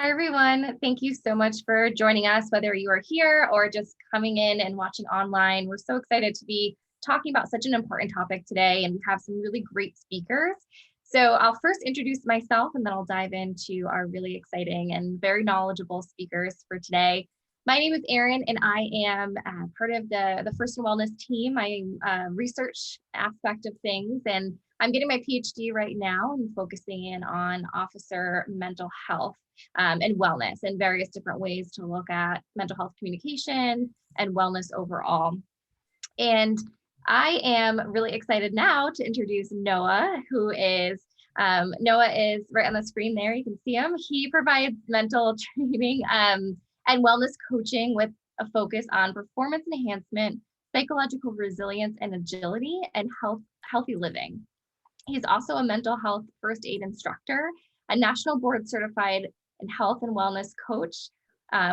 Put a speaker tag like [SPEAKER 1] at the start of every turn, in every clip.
[SPEAKER 1] Hi, everyone. Thank you so much for joining us, whether you are here or just coming in and watching online. We're so excited to be talking about such an important topic today, and we have some really great speakers. So I'll first introduce myself, and then I'll dive into our really exciting and very knowledgeable speakers for today. My name is Erin, and I am part of the First and Wellness team. I'm research aspect of things, and I'm getting my PhD right now and focusing in on officer mental health and wellness and various different ways to look at mental health communication and wellness overall. And I am really excited now to introduce Noah, who is Noah is right on the screen there. You can see him. He provides mental training and wellness coaching with a focus on performance enhancement, psychological resilience and agility, and healthy living. He's also a mental health first aid instructor, a national board certified in health and wellness coach,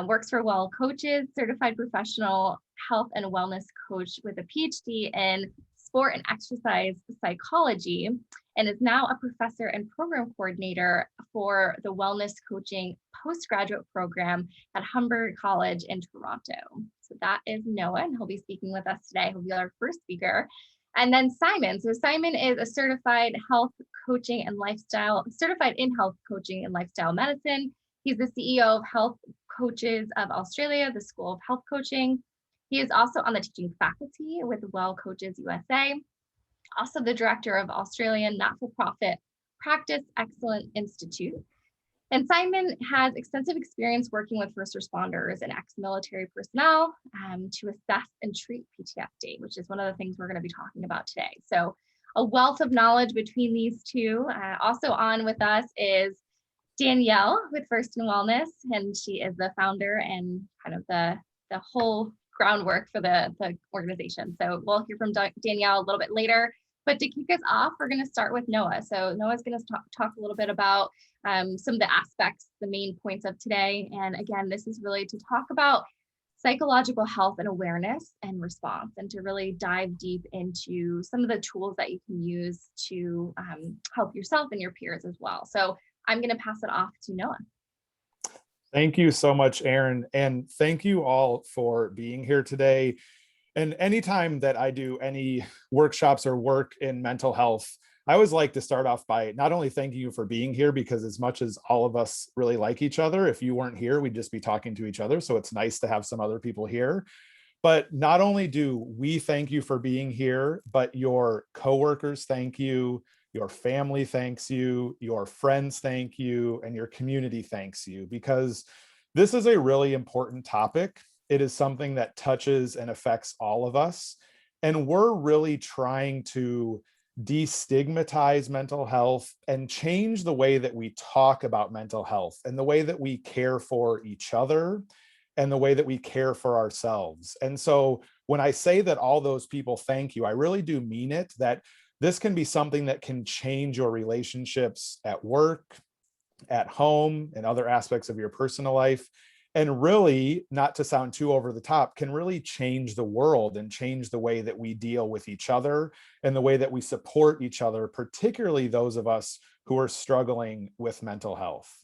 [SPEAKER 1] works for Well Coaches, certified professional health and wellness coach with a PhD in sport and exercise psychology, and is now a professor and program coordinator for the wellness coaching postgraduate program at Humber College in Toronto. So that is Noah, and he'll be speaking with us today. He'll be our first speaker. And then Simon. So Simon is a certified in health coaching and lifestyle medicine. He's the CEO of Health Coaches of Australia, the School of Health Coaching. He is also on the teaching faculty with Well Coaches USA, also the director of Australian not-for-profit Practice Excellence Institute. And Simon has extensive experience working with first responders and ex-military personnel to assess and treat PTSD, which is one of the things we're going to be talking about today. So a wealth of knowledge between these two. Also on with us is Danielle with First and Wellness, and she is the founder and kind of the whole groundwork for the organization. So we'll hear from Danielle a little bit later. But to kick us off, we're going to start with Noah. So Noah's going to talk a little bit about some of the aspects, the main points of today. And again, this is really to talk about psychological health and awareness and response, and to really dive deep into some of the tools that you can use to help yourself and your peers as well. So I'm going to pass it off to Noah.
[SPEAKER 2] Thank you so much, Erin. And thank you all for being here today. And anytime that I do any workshops or work in mental health, I always like to start off by not only thanking you for being here, because as much as all of us really like each other, if you weren't here, we'd just be talking to each other. So it's nice to have some other people here. But not only do we thank you for being here, but your coworkers thank you, your family thanks you, your friends thank you, and your community thanks you, because this is a really important topic. It is something that touches and affects all of us. And we're really trying to destigmatize mental health and change the way that we talk about mental health and the way that we care for each other and the way that we care for ourselves. And so when I say that all those people thank you, I really do mean it, that this can be something that can change your relationships at work, at home, and other aspects of your personal life. And really, not to sound too over the top, can really change the world and change the way that we deal with each other and the way that we support each other, particularly those of us who are struggling with mental health.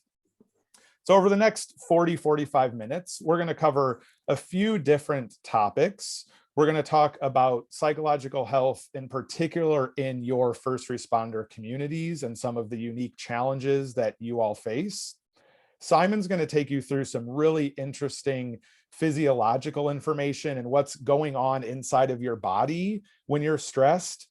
[SPEAKER 2] So over the next 45 minutes, we're going to cover a few different topics. We're going to talk about psychological health, in particular in your first responder communities and some of the unique challenges that you all face. Simon's going to take you through some really interesting physiological information and what's going on inside of your body when you're stressed.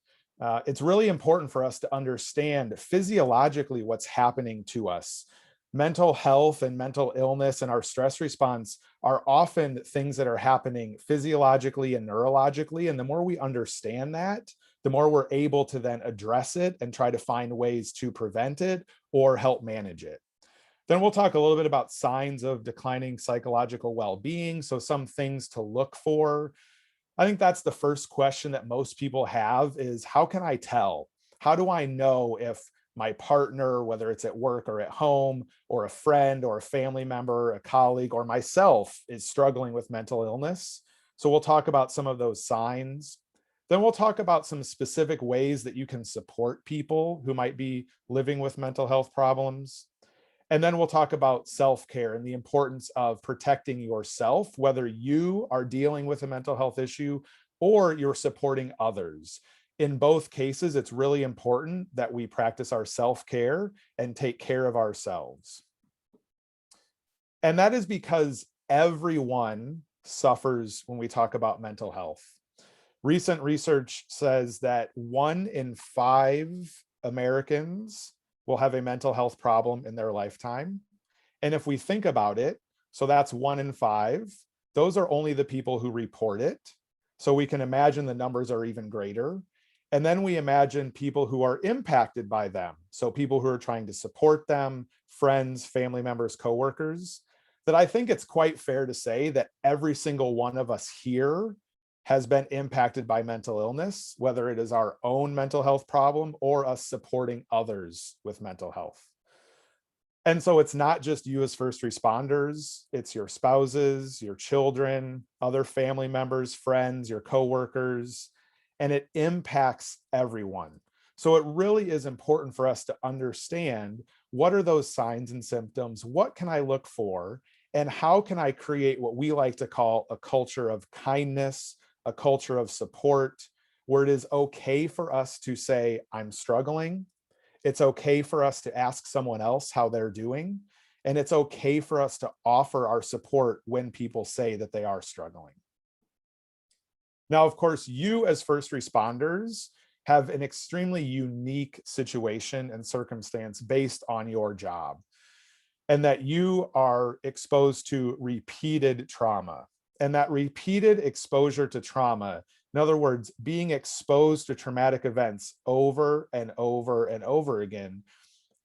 [SPEAKER 2] It's really important for us to understand physiologically what's happening to us. Mental health and mental illness and our stress response are often things that are happening physiologically and neurologically. And the more we understand that, the more we're able to then address it and try to find ways to prevent it or help manage it. Then we'll talk a little bit about signs of declining psychological well-being. So some things to look for. I think that's the first question that most people have is, how can I tell? How do I know if my partner, whether it's at work or at home, or a friend or a family member, a colleague, or myself is struggling with mental illness? So we'll talk about some of those signs. Then we'll talk about some specific ways that you can support people who might be living with mental health problems. And then we'll talk about self-care and the importance of protecting yourself, whether you are dealing with a mental health issue or you're supporting others. In both cases, it's really important that we practice our self-care and take care of ourselves. And that is because everyone suffers when we talk about mental health. Recent research says that 1 in 5 Americans will have a mental health problem in their lifetime. And if we think about it, so that's 1 in 5, those are only the people who report it. So we can imagine the numbers are even greater. And then we imagine people who are impacted by them. So people who are trying to support them, friends, family members, coworkers, that I think it's quite fair to say that every single one of us here has been impacted by mental illness, whether it is our own mental health problem or us supporting others with mental health. And so it's not just you as first responders, it's your spouses, your children, other family members, friends, your coworkers, and it impacts everyone. So it really is important for us to understand what are those signs and symptoms, what can I look for, and how can I create what we like to call a culture of kindness, a culture of support, where it is okay for us to say, I'm struggling. It's okay for us to ask someone else how they're doing. And it's okay for us to offer our support when people say that they are struggling. Now, of course, you as first responders have an extremely unique situation and circumstance based on your job, and that you are exposed to repeated trauma. And that repeated exposure to trauma, in other words, being exposed to traumatic events over and over and over again,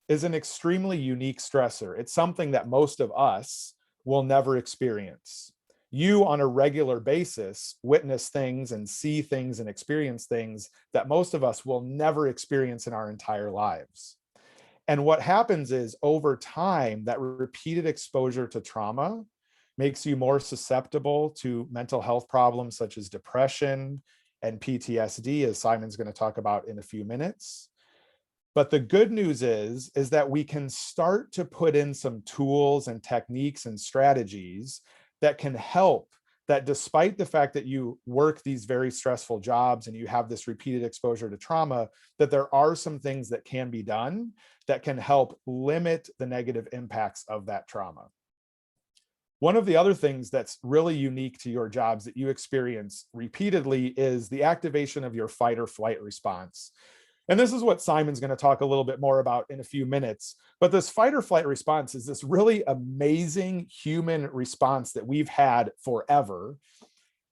[SPEAKER 2] is an extremely unique stressor. It's something that most of us will never experience. You, on a regular basis, witness things and see things and experience things that most of us will never experience in our entire lives. And what happens is, over time, that repeated exposure to trauma makes you more susceptible to mental health problems such as depression and PTSD, as Simon's going to talk about in a few minutes. But the good news is that we can start to put in some tools and techniques and strategies that can help, that despite the fact that you work these very stressful jobs and you have this repeated exposure to trauma, that there are some things that can be done that can help limit the negative impacts of that trauma. One of the other things that's really unique to your jobs that you experience repeatedly is the activation of your fight or flight response. And this is what Simon's going to talk a little bit more about in a few minutes. But this fight or flight response is this really amazing human response that we've had forever,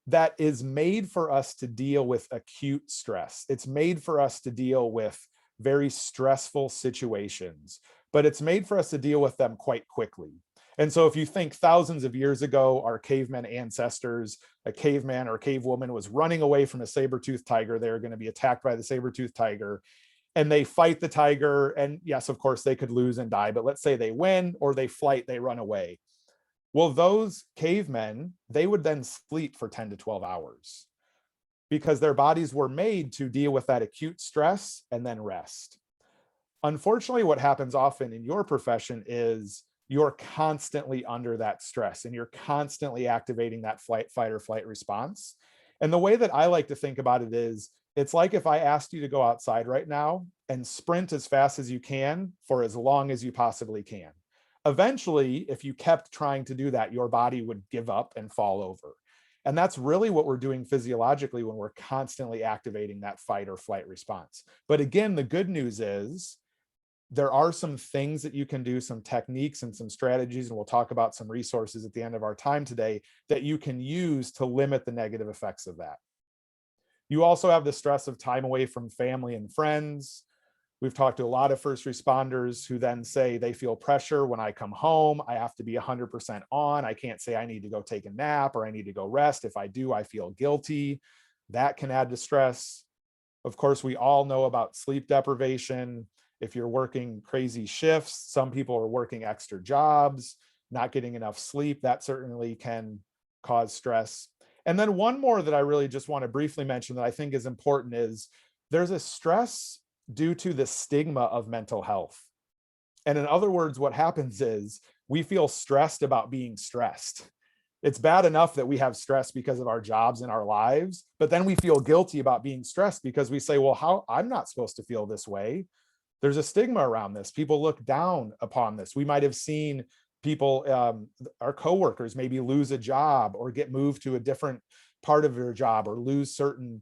[SPEAKER 2] that is made for us to deal with acute stress. It's made for us to deal with very stressful situations, but it's made for us to deal with them quite quickly. And so if you think thousands of years ago, our caveman ancestors, a caveman or a cave woman was running away from a saber-toothed tiger. They're going to be attacked by the saber-toothed tiger, and they fight the tiger. And yes, of course, they could lose and die, but let's say they win, or they flight, they run away. Well, those cavemen, they would then sleep for 10 to 12 hours because their bodies were made to deal with that acute stress and then rest. Unfortunately, what happens often in your profession is you're constantly under that stress and you're constantly activating that fight or flight response. And the way that I like to think about it is, it's like if I asked you to go outside right now and sprint as fast as you can for as long as you possibly can. Eventually, if you kept trying to do that, your body would give up and fall over. And that's really what we're doing physiologically when we're constantly activating that fight or flight response. But again, the good news is, there are some things that you can do, some techniques and some strategies, and we'll talk about some resources at the end of our time today that you can use to limit the negative effects of that. You also have the stress of time away from family and friends. We've talked to a lot of first responders who then say they feel pressure when I come home. I have to be 100% on. I can't say I need to go take a nap or I need to go rest. If I do, I feel guilty. That can add to stress. Of course, we all know about sleep deprivation. If you're working crazy shifts, some people are working extra jobs, not getting enough sleep, that certainly can cause stress. And then one more that I really just want to briefly mention that I think is important is there's a stress due to the stigma of mental health. And in other words, what happens is we feel stressed about being stressed. It's bad enough that we have stress because of our jobs and our lives, but then we feel guilty about being stressed because we say, well, how I'm not supposed to feel this way. There's a stigma around this. People look down upon this. We might have seen people, our coworkers maybe lose a job or get moved to a different part of their job or lose certain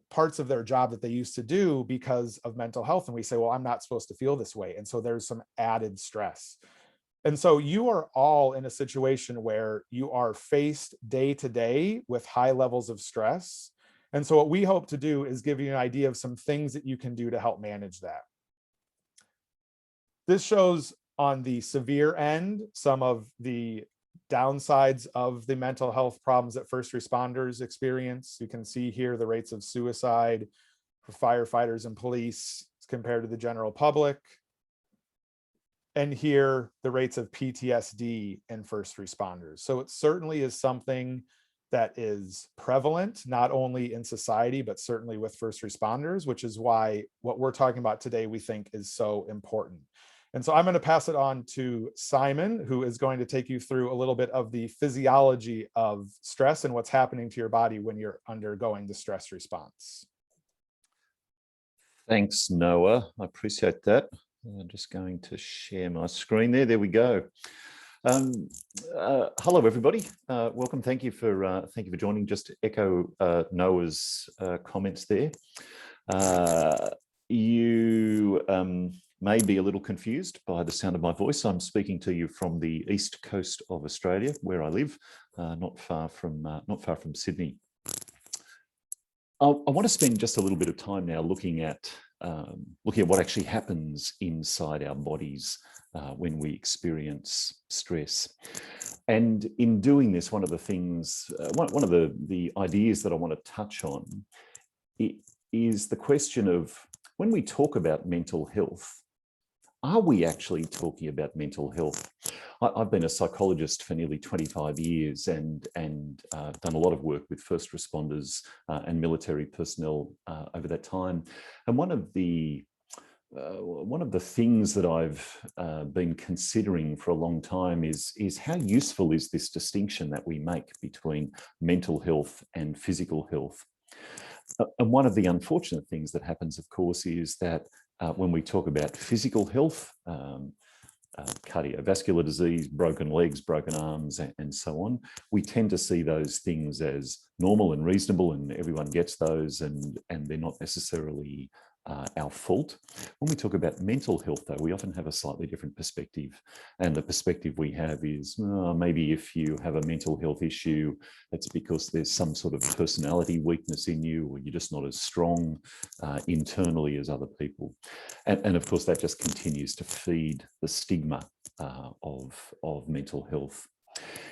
[SPEAKER 2] parts of their job that they used to do because of mental health. And we say, well, I'm not supposed to feel this way. And so there's some added stress. And so you are all in a situation where you are faced day to day with high levels of stress. And so what we hope to do is give you an idea of some things that you can do to help manage that. This shows on the severe end some of the downsides of the mental health problems that first responders experience. You can see here the rates of suicide for firefighters and police compared to the general public. And here, the rates of PTSD in first responders. So it certainly is something that is prevalent, not only in society, but certainly with first responders, which is why what we're talking about today, we think is so important. And so I'm going to pass it on to Simon, who is going to take you through a little bit of the physiology of stress and what's happening to your body when you're undergoing the stress response.
[SPEAKER 3] Thanks, Noah. I appreciate that. I'm just going to share my screen there. There we go. Hello, everybody. Welcome. Thank you for joining. Just to echo Noah's comments there. You may be a little confused by the sound of my voice. I'm speaking to you from the east coast of Australia, where I live, not far from Sydney. I want to spend just a little bit of time now looking at what actually happens inside our bodies when we experience stress. And in doing this, one of the things, one of the ideas that I want to touch on is the question of, when we talk about mental health, are we actually talking about mental health? I've been a psychologist for nearly 25 years and done a lot of work with first responders and military personnel over that time. And one of the things that I've been considering for a long time is how useful is this distinction that we make between mental health and physical health. And one of the unfortunate things that happens, of course, is that when we talk about physical health, cardiovascular disease, broken legs, broken arms, and so on, we tend to see those things as normal and reasonable, and everyone gets those, and they're not necessarily our fault. When we talk about mental health, though, we often have a slightly different perspective. And the perspective we have is, maybe if you have a mental health issue, it's because there's some sort of personality weakness in you, or you're just not as strong internally as other people. And of course, that just continues to feed the stigma of mental health.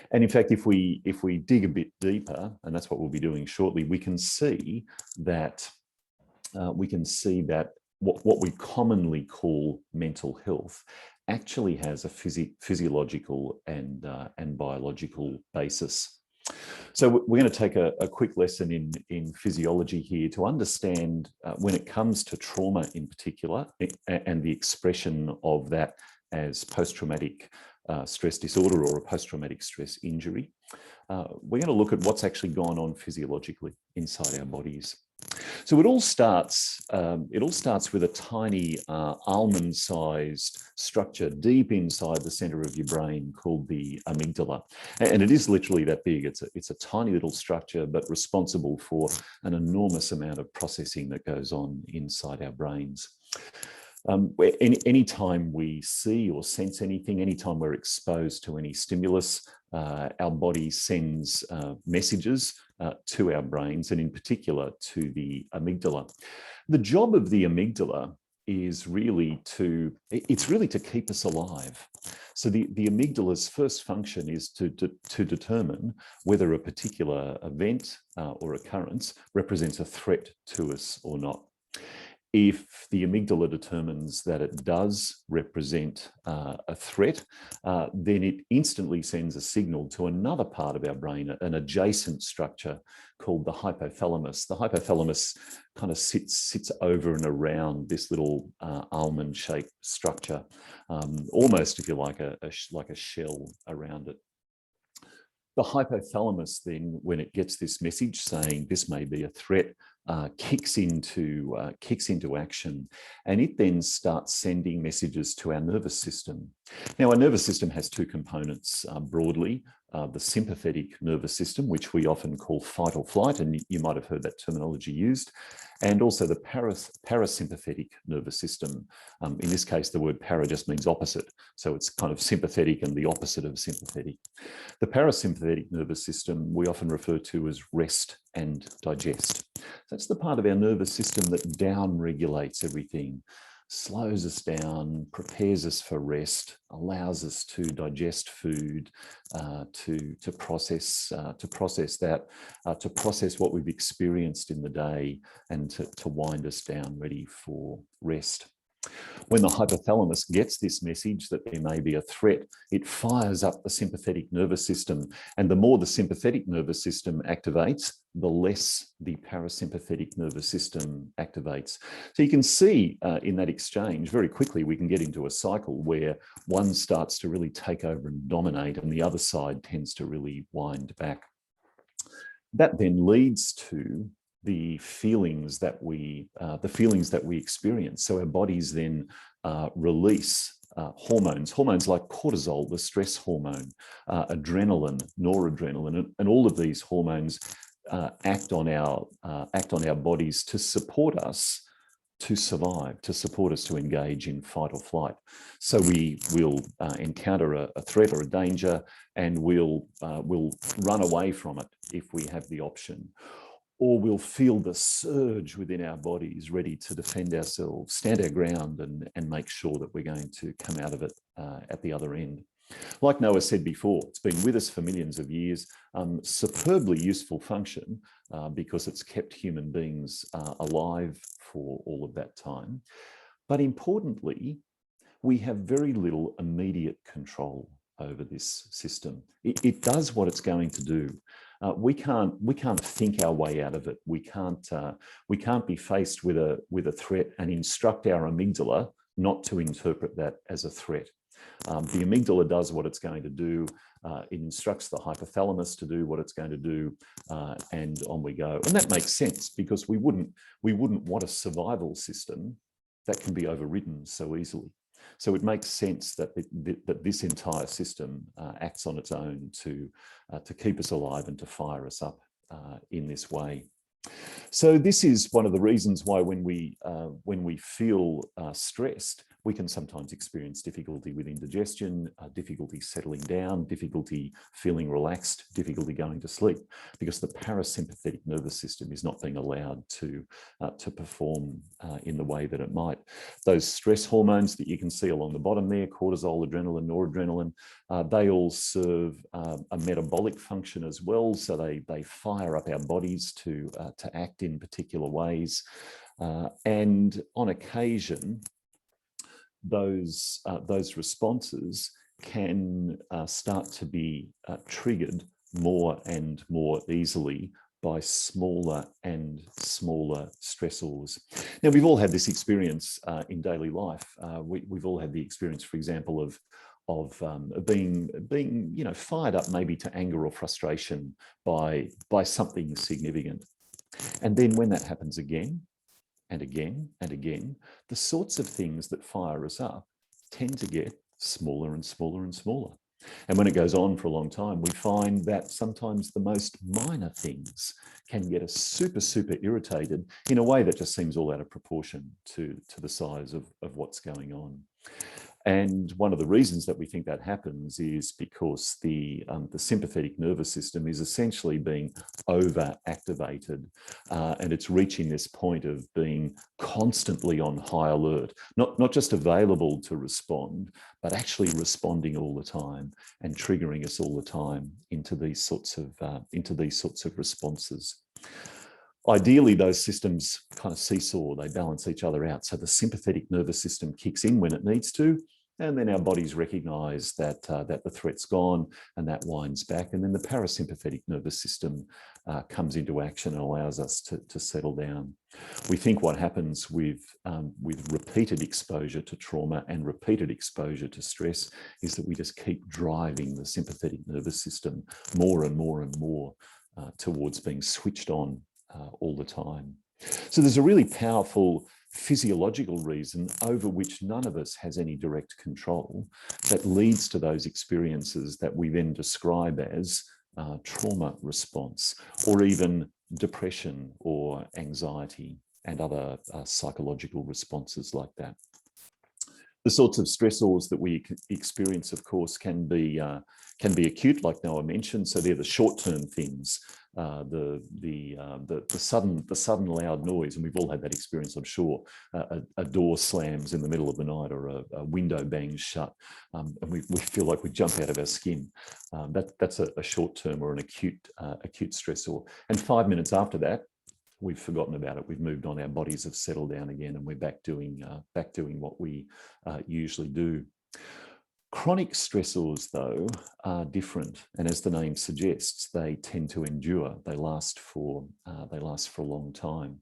[SPEAKER 3] And in fact, if we dig a bit deeper, and that's what we'll be doing shortly, we can see that what we commonly call mental health actually has a physiological and biological basis. So we're going to take a quick lesson in physiology here to understand when it comes to trauma in particular, and the expression of that as post-traumatic stress disorder or a post-traumatic stress injury. We're going to look at what's actually gone on physiologically inside our bodies. So it all starts with a tiny almond-sized structure deep inside the center of your brain called the amygdala, and it is literally that big. It's a tiny little structure, but responsible for an enormous amount of processing that goes on inside our brains. Anytime we see or sense anything, anytime we're exposed to any stimulus, our body sends messages to our brains, and in particular to the amygdala. The job of the amygdala is really to keep us alive. So the amygdala's first function is to determine whether a particular event or occurrence represents a threat to us or not. If the amygdala determines that it does represent a threat, then it instantly sends a signal to another part of our brain, an adjacent structure called the hypothalamus. The hypothalamus kind of sits over and around this little almond-shaped structure, almost, if you like, like a shell around it. The hypothalamus then, when it gets this message saying this may be a threat, kicks into action, and it then starts sending messages to our nervous system. Now, our nervous system has two components broadly. The sympathetic nervous system, which we often call fight or flight, and you might have heard that terminology used, and also the parasympathetic nervous system. In this case, the word para just means opposite, so it's kind of sympathetic and the opposite of sympathetic. The parasympathetic nervous system we often refer to as rest and digest. That's the part of our nervous system that down-regulates everything, slows us down, prepares us for rest, allows us to digest food, to process what we've experienced in the day, and to wind us down, ready for rest. When the hypothalamus gets this message that there may be a threat, it fires up the sympathetic nervous system. And the more the sympathetic nervous system activates, the less the parasympathetic nervous system activates. So you can see in that exchange, very quickly, we can get into a cycle where one starts to really take over and dominate, and the other side tends to really wind back. That then leads to the feelings that we experience. So our bodies then release hormones like cortisol, the stress hormone, adrenaline, noradrenaline, and all of these hormones act on our bodies to support us to survive, to support us to engage in fight or flight. So we will encounter a threat or a danger, and we'll run away from it if we have the option. Or we'll feel the surge within our bodies, ready to defend ourselves, stand our ground, and make sure that we're going to come out of it at the other end. Like Noah said before, it's been with us for millions of years, superbly useful function because it's kept human beings alive for all of that time. But importantly, we have very little immediate control over this system. It does what it's going to do. We can't think our way out of it. We can't be faced with a threat and instruct our amygdala not to interpret that as a threat. The amygdala does what it's going to do. It instructs the hypothalamus to do what it's going to do, and on we go. And that makes sense, because we wouldn't want a survival system that can be overridden so easily. So it makes sense that this entire system acts on its own to keep us alive and to fire us up in this way. So this is one of the reasons why when we feel stressed, we can sometimes experience difficulty with indigestion, difficulty settling down, difficulty feeling relaxed, difficulty going to sleep, because the parasympathetic nervous system is not being allowed to perform in the way that it might. Those stress hormones that you can see along the bottom there, cortisol, adrenaline, noradrenaline, they all serve a metabolic function as well. So they fire up our bodies to act in particular ways. And on occasion, those responses can start to be triggered more and more easily by smaller and smaller stressors. Now, we've all had this experience in daily life. We've all had the experience, for example, of being fired up maybe to anger or frustration by something significant. And then when that happens again and again and again, the sorts of things that fire us up tend to get smaller and smaller and smaller. And when it goes on for a long time, we find that sometimes the most minor things can get us super, super irritated in a way that just seems all out of proportion to the size of what's going on. And one of the reasons that we think that happens is because the sympathetic nervous system is essentially being overactivated, and it's reaching this point of being constantly on high alert, not just available to respond, but actually responding all the time and triggering us all the time into these sorts of responses. Ideally, those systems kind of seesaw, they balance each other out. So the sympathetic nervous system kicks in when it needs to, and then our bodies recognize that, that the threat's gone, and that winds back. And then the parasympathetic nervous system comes into action and allows us to settle down. We think what happens with repeated exposure to trauma and repeated exposure to stress is that we just keep driving the sympathetic nervous system more and more and more towards being switched on all the time. So there's a really powerful physiological reason over which none of us has any direct control that leads to those experiences that we then describe as trauma response, or even depression or anxiety and other psychological responses like that. The sorts of stressors that we experience, of course, can be acute, like Noah mentioned. So they're the short-term things, the sudden loud noise, and we've all had that experience, I'm sure. A door slams in the middle of the night, or a window bangs shut, and we feel like we jump out of our skin. That's a short-term or an acute stressor. And 5 minutes after that, we've forgotten about it. We've moved on. Our bodies have settled down again, and we're back doing what we usually do. Chronic stressors, though, are different, and as the name suggests, they tend to endure. They last for a long time.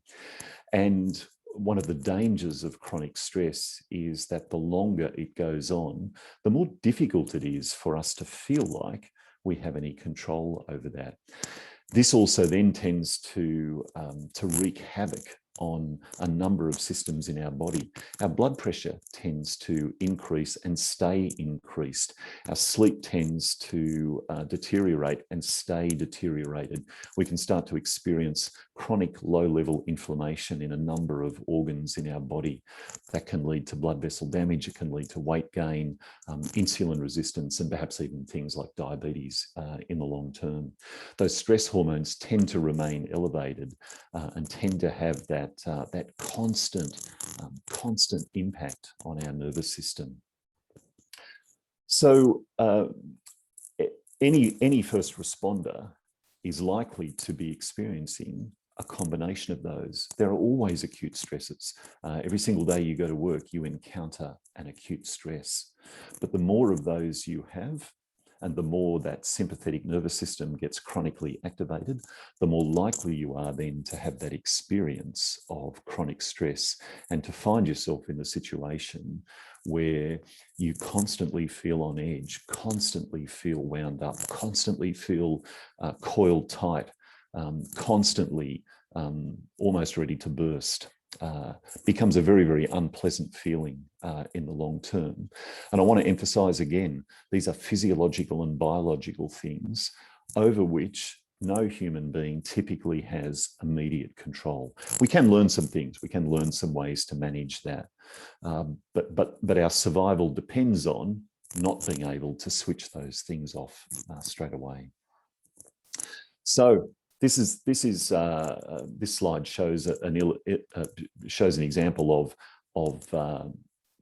[SPEAKER 3] And one of the dangers of chronic stress is that the longer it goes on, the more difficult it is for us to feel like we have any control over that. This also then tends to wreak havoc on a number of systems in our body. Our blood pressure tends to increase and stay increased. Our sleep tends to deteriorate and stay deteriorated. We can start to experience chronic low-level inflammation in a number of organs in our body. That can lead to blood vessel damage. It can lead to weight gain, insulin resistance, and perhaps even things like diabetes in the long term. Those stress hormones tend to remain elevated and tend to have that constant impact on our nervous system. So any first responder is likely to be experiencing a combination of those. There are always acute stresses. Every single day you go to work, you encounter an acute stress. But the more of those you have, and the more that sympathetic nervous system gets chronically activated, the more likely you are then to have that experience of chronic stress and to find yourself in a situation where you constantly feel on edge, constantly feel wound up, constantly feel coiled tight, constantly almost ready to burst. Becomes a very, very unpleasant feeling in the long term. And I want to emphasize again, these are physiological and biological things over which no human being typically has immediate control. We can learn some things, we can learn some ways to manage that, but our survival depends on not being able to switch those things off straight away. So this slide shows an example of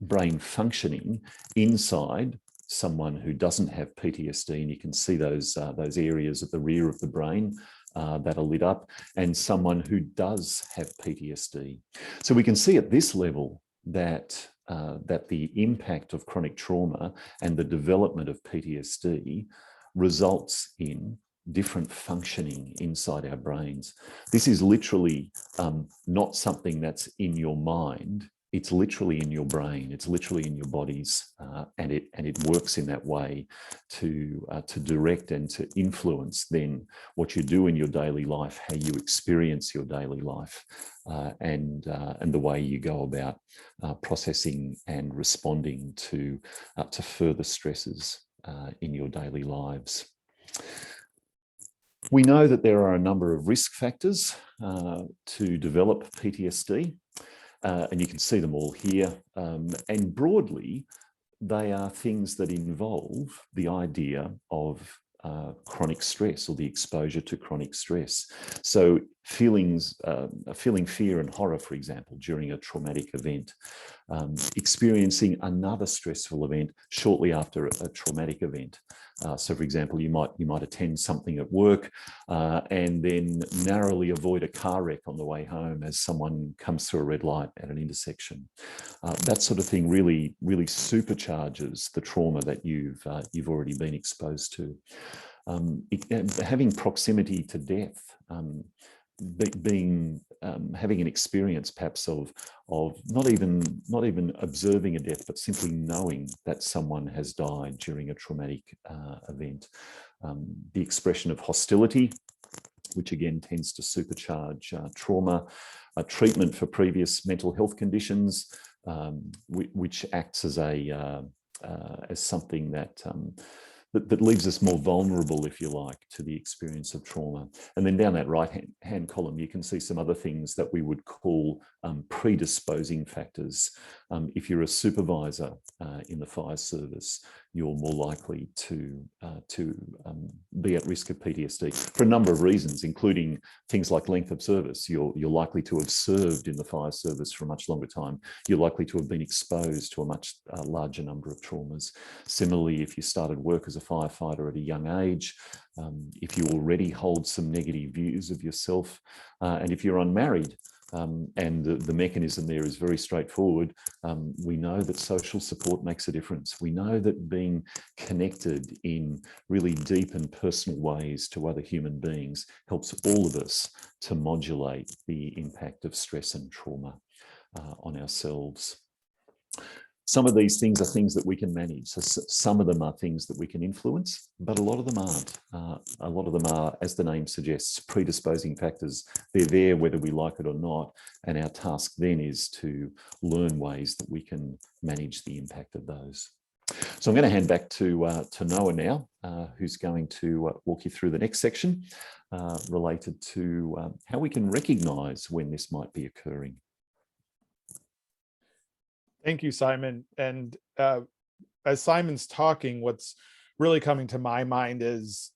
[SPEAKER 3] brain functioning inside someone who doesn't have PTSD, and you can see those areas at the rear of the brain that are lit up, and someone who does have PTSD. So we can see at this level that the impact of chronic trauma and the development of PTSD results in different functioning inside our brains. This is literally not something that's in your mind. It's literally in your brain. It's literally in your bodies, and it works in that way to direct and to influence then what you do in your daily life, how you experience your daily life, and the way you go about processing and responding to further stresses in your daily lives. We know that there are a number of risk factors to develop PTSD, and you can see them all here. And broadly, they are things that involve the idea of chronic stress or the exposure to chronic stress. So feeling fear and horror, for example, during a traumatic event, experiencing another stressful event shortly after a traumatic event. So, for example, you might attend something at work and then narrowly avoid a car wreck on the way home as someone comes through a red light at an intersection. That sort of thing really supercharges the trauma that you've already been exposed to. Having proximity to death, having an experience perhaps of not even observing a death, but simply knowing that someone has died during a traumatic event. The expression of hostility, which again tends to supercharge trauma. Treatment for previous mental health conditions, which acts as something that leaves us more vulnerable, if you like, to the experience of trauma. And then down that right-hand column, you can see some other things that we would call predisposing factors. If you're a supervisor in the fire service, you're more likely to be at risk of PTSD for a number of reasons, including things like length of service. You're likely to have served in the fire service for a much longer time. You're likely to have been exposed to a much larger number of traumas. Similarly, if you started work as a firefighter at a young age, if you already hold some negative views of yourself, and if you're unmarried, and the mechanism there is very straightforward. We know that social support makes a difference. We know that being connected in really deep and personal ways to other human beings helps all of us to modulate the impact of stress and trauma on ourselves. Some of these things are things that we can manage. So some of them are things that we can influence, but a lot of them aren't. A lot of them are, as the name suggests, predisposing factors. They're there whether we like it or not. And our task then is to learn ways that we can manage the impact of those. So I'm going to hand back to Noah now, who's going to walk you through the next section related to how we can recognize when this might be occurring.
[SPEAKER 2] Thank you, Simon. And as Simon's talking, what's really coming to my mind is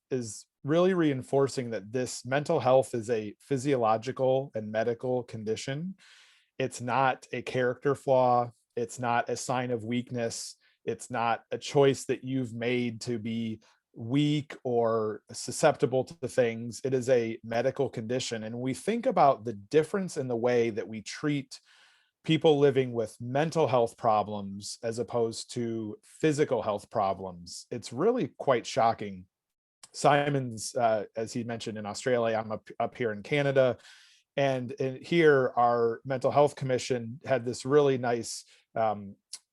[SPEAKER 2] really reinforcing that this mental health is a physiological and medical condition. It's not a character flaw. It's not a sign of weakness. It's not a choice that you've made to be weak or susceptible to things. It is a medical condition. And we think about the difference in the way that we treat people living with mental health problems as opposed to physical health problems. It's really quite shocking. Simon's, as he mentioned, in Australia. I'm up here in Canada. And here, our mental health commission had this really nice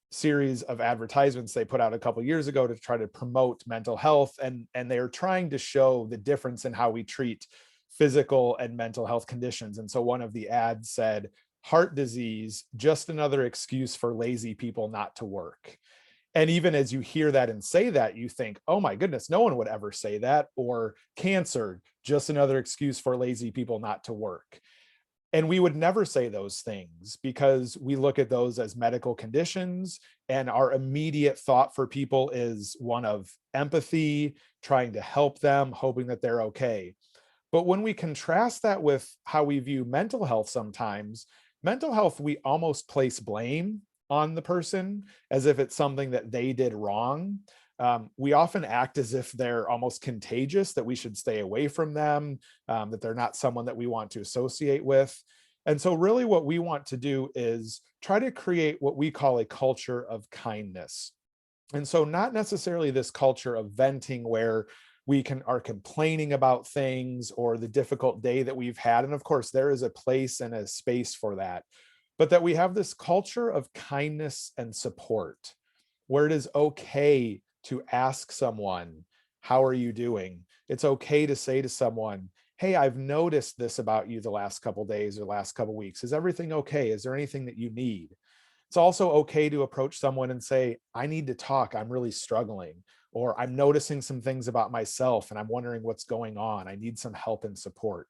[SPEAKER 2] series of advertisements they put out a couple of years ago to try to promote mental health. And they're trying to show the difference in how we treat physical and mental health conditions. And so one of the ads said, "Heart disease, just another excuse for lazy people not to work." And even as you hear that and say that, you think, oh my goodness, no one would ever say that. Or cancer, just another excuse for lazy people not to work. And we would never say those things because we look at those as medical conditions, and our immediate thought for people is one of empathy, trying to help them, hoping that they're okay. But when we contrast that with how we view mental health sometimes, mental health, we almost place blame on the person as if it's something that they did wrong. We often act as if they're almost contagious, that we should stay away from them, that they're not someone that we want to associate with. And so really what we want to do is try to create what we call a culture of kindness. And so not necessarily this culture of venting where we are complaining about things or the difficult day that we've had. And of course, there is a place and a space for that, but that we have this culture of kindness and support where it is okay to ask someone, how are you doing? It's okay to say to someone, hey, I've noticed this about you the last couple days or last couple weeks. Is everything okay? Is there anything that you need? It's also okay to approach someone and say, I need to talk. I'm really struggling. Or I'm noticing some things about myself and I'm wondering what's going on. I need some help and support.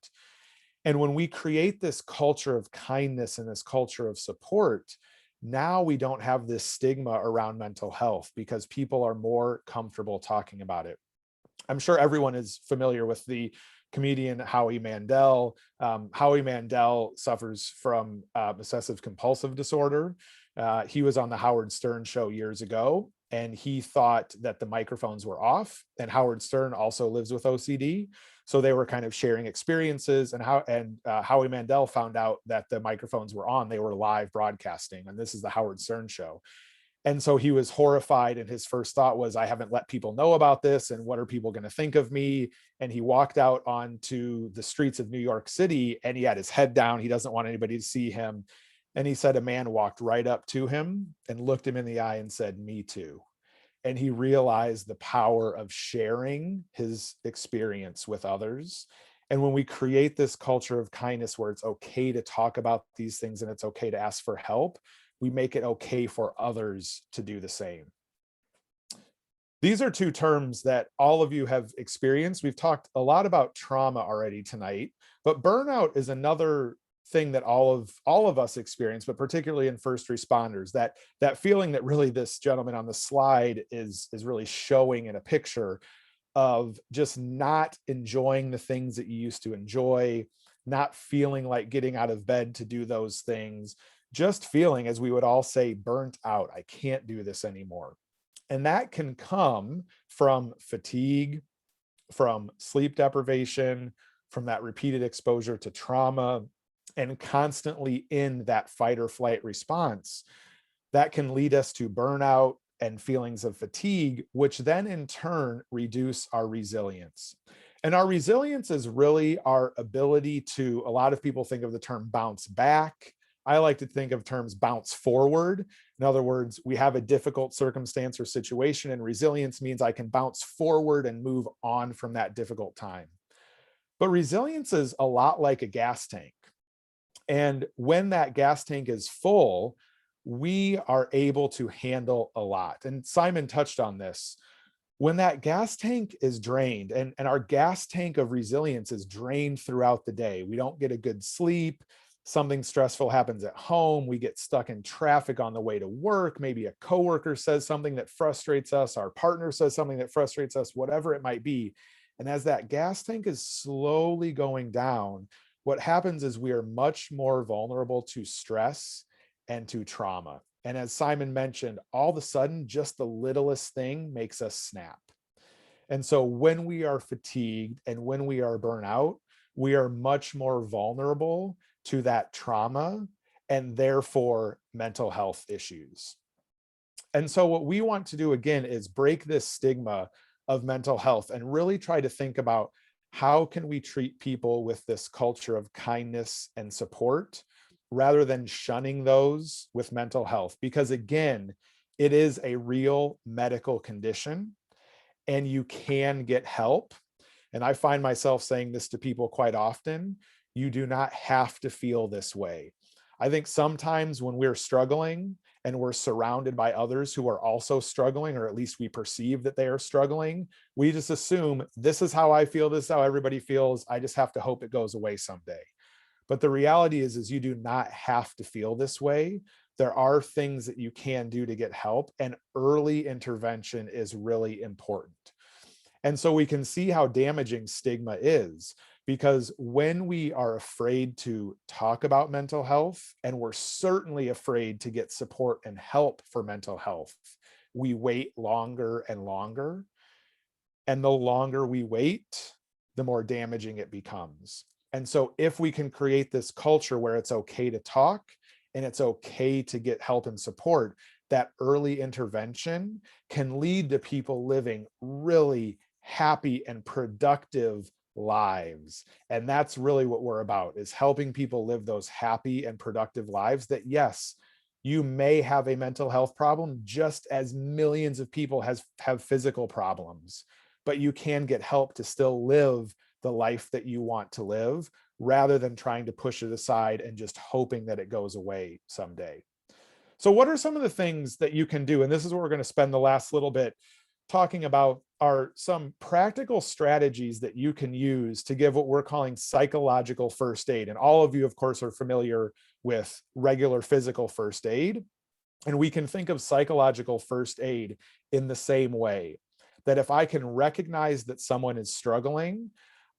[SPEAKER 2] And when we create this culture of kindness and this culture of support, now we don't have this stigma around mental health because people are more comfortable talking about it. I'm sure everyone is familiar with the comedian Howie Mandel. Howie Mandel suffers from obsessive compulsive disorder. He was on the Howard Stern show years ago, and he thought that the microphones were off. And Howard Stern also lives with OCD. So they were kind of sharing experiences, and Howie Mandel found out that the microphones were on. They were live broadcasting, and this is the Howard Stern show. And so he was horrified, and his first thought was, I haven't let people know about this, and what are people going to think of me? And he walked out onto the streets of New York City, and he had his head down. He doesn't want anybody to see him. And he said a man walked right up to him and looked him in the eye and said, "Me too." And he realized the power of sharing his experience with others. And when we create this culture of kindness where it's okay to talk about these things and it's okay to ask for help, we make it okay for others to do the same. These are two terms that all of you have experienced. We've talked a lot about trauma already tonight, but burnout is another thing that all of us experience, but particularly in first responders, that feeling that really this gentleman on the slide is really showing in a picture of just not enjoying the things that you used to enjoy, not feeling like getting out of bed to do those things, just feeling, as we would all say, burnt out. I can't do this anymore. And that can come from fatigue, from sleep deprivation, from that repeated exposure to trauma, and constantly in that fight or flight response. That can lead us to burnout and feelings of fatigue, which then in turn reduce our resilience. And our resilience is really our ability to, a lot of people think of the term bounce back. I like to think of terms bounce forward. In other words, we have a difficult circumstance or situation, and resilience means I can bounce forward and move on from that difficult time. But resilience is a lot like a gas tank. And when that gas tank is full, we are able to handle a lot. And Simon touched on this. When that gas tank is drained, and our gas tank of resilience is drained throughout the day, we don't get a good sleep, something stressful happens at home, we get stuck in traffic on the way to work, maybe a coworker says something that frustrates us, our partner says something that frustrates us, whatever it might be. And as that gas tank is slowly going down, what happens is we are much more vulnerable to stress and to trauma. And as Simon mentioned, all of a sudden, just the littlest thing makes us snap. And so when we are fatigued and when we are burnt out, we are much more vulnerable to that trauma and therefore mental health issues. And so what we want to do again is break this stigma of mental health and really try to think about how can we treat people with this culture of kindness and support rather than shunning those with mental health? Because again, it is a real medical condition and you can get help. And I find myself saying this to people quite often. You do not have to feel this way. I think sometimes when we're struggling and we're surrounded by others who are also struggling, or at least we perceive that they are struggling, we just assume this is how I feel, this is how everybody feels. I just have to hope it goes away someday. But the reality is you do not have to feel this way. There are things that you can do to get help, and early intervention is really important. And so we can see how damaging stigma is, because when we are afraid to talk about mental health, and we're certainly afraid to get support and help for mental health, we wait longer and longer. And the longer we wait, the more damaging it becomes. And so if we can create this culture where it's okay to talk and it's okay to get help and support, that early intervention can lead to people living really happy and productive lives. And that's really what we're about, is helping people live those happy and productive lives that, yes, you may have a mental health problem just as millions of people have physical problems, but you can get help to still live the life that you want to live rather than trying to push it aside and just hoping that it goes away someday. So what are some of the things that you can do? And this is what we're going to spend the last little bit talking about, are some practical strategies that you can use to give what we're calling psychological first aid. And all of you, of course, are familiar with regular physical first aid. And we can think of psychological first aid in the same way, that if I can recognize that someone is struggling,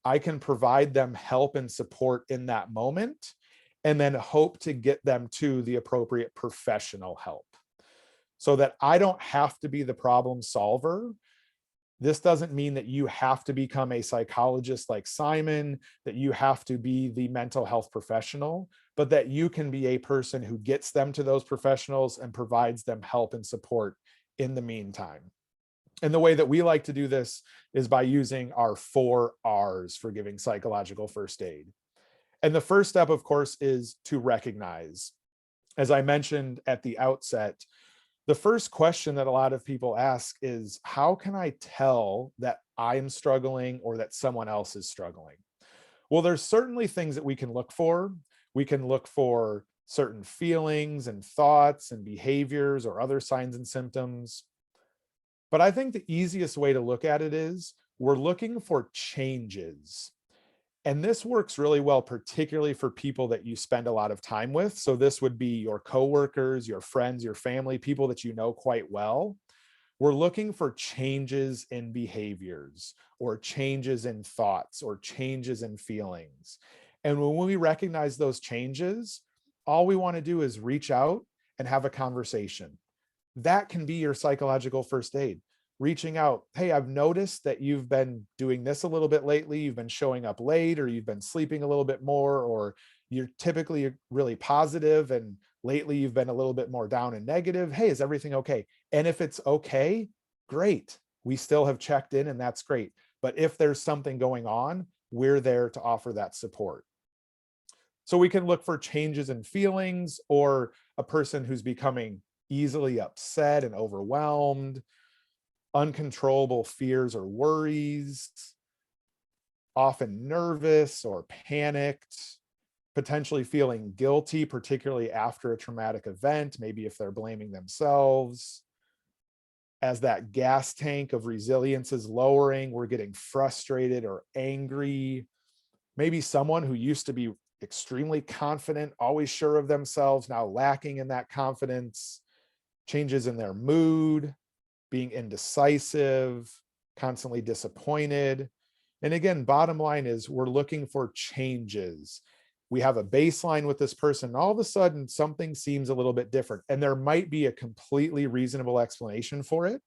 [SPEAKER 2] I can provide them help and support in that moment, and then hope to get them to the appropriate professional help so that I don't have to be the problem solver. This doesn't mean that you have to become a psychologist like Simon, that you have to be the mental health professional, but that you can be a person who gets them to those professionals and provides them help and support in the meantime. And the way that we like to do this is by using our 4 R's for giving psychological first aid. And the first step, of course, is to recognize. As I mentioned at the outset, the first question that a lot of people ask is, how can I tell that I'm struggling or that someone else is struggling? Well, there's certainly things that we can look for. We can look for certain feelings and thoughts and behaviors or other signs and symptoms. But I think the easiest way to look at it is we're looking for changes. And this works really well, particularly for people that you spend a lot of time with. So this would be your coworkers, your friends, your family, people that you know quite well. We're looking for changes in behaviors or changes in thoughts or changes in feelings. And when we recognize those changes, all we want to do is reach out and have a conversation. That can be your psychological first aid. Reaching out, hey, I've noticed that you've been doing this a little bit lately. You've been showing up late, or you've been sleeping a little bit more, or you're typically really positive and lately you've been a little bit more down and negative. Hey, is everything okay? And if it's okay, great. We still have checked in and that's great. But if there's something going on, we're there to offer that support. So we can look for changes in feelings, or a person who's becoming easily upset and overwhelmed, uncontrollable fears or worries, often nervous or panicked, potentially feeling guilty, particularly after a traumatic event, maybe if they're blaming themselves. As that gas tank of resilience is lowering, we're getting frustrated or angry. Maybe someone who used to be extremely confident, always sure of themselves, now lacking in that confidence, changes in their mood, being indecisive, constantly disappointed. And again, bottom line is we're looking for changes. We have a baseline with this person, and all of a sudden something seems a little bit different. And there might be a completely reasonable explanation for it.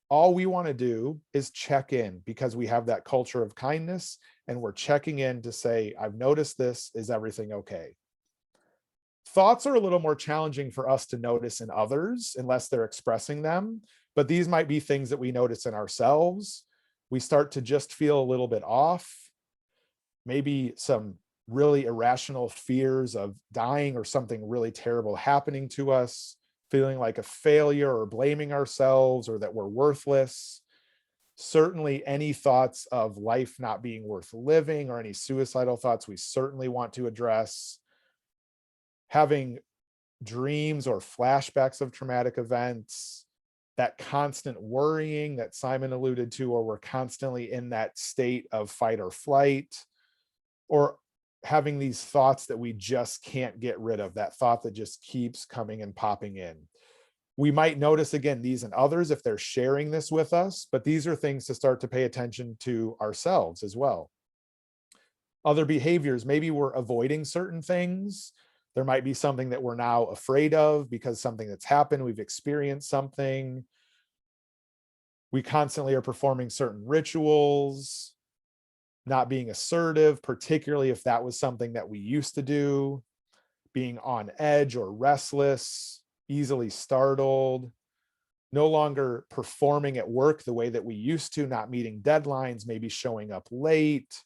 [SPEAKER 2] All we want to do is check in, because we have that culture of kindness and we're checking in to say, I've noticed this, is everything okay? Thoughts are a little more challenging for us to notice in others unless they're expressing them, but these might be things that we notice in ourselves. We start to just feel a little bit off, maybe some really irrational fears of dying or something really terrible happening to us, feeling like a failure or blaming ourselves or that we're worthless. Certainly any thoughts of life not being worth living or any suicidal thoughts we certainly want to address. Having dreams or flashbacks of traumatic events, that constant worrying that Simon alluded to, or we're constantly in that state of fight or flight, or having these thoughts that we just can't get rid of, that thought that just keeps coming and popping in. We might notice, again, these and others if they're sharing this with us, but these are things to start to pay attention to ourselves as well. Other behaviors, maybe we're avoiding certain things. There might be something that we're now afraid of because something that's happened, we've experienced something. We constantly are performing certain rituals, not being assertive, particularly if that was something that we used to do, being on edge or restless, easily startled, no longer performing at work the way that we used to, not meeting deadlines, maybe showing up late,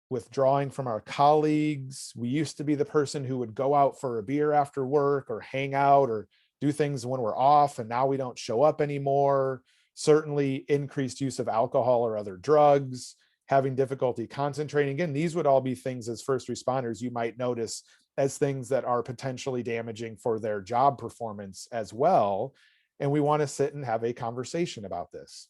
[SPEAKER 2] withdrawing from our colleagues. We used to be the person who would go out for a beer after work or hang out or do things when we're off, and now we don't show up anymore. Certainly increased use of alcohol or other drugs, having difficulty concentrating. Again, these would all be things as first responders you might notice as things that are potentially damaging for their job performance as well. And we want to sit and have a conversation about this.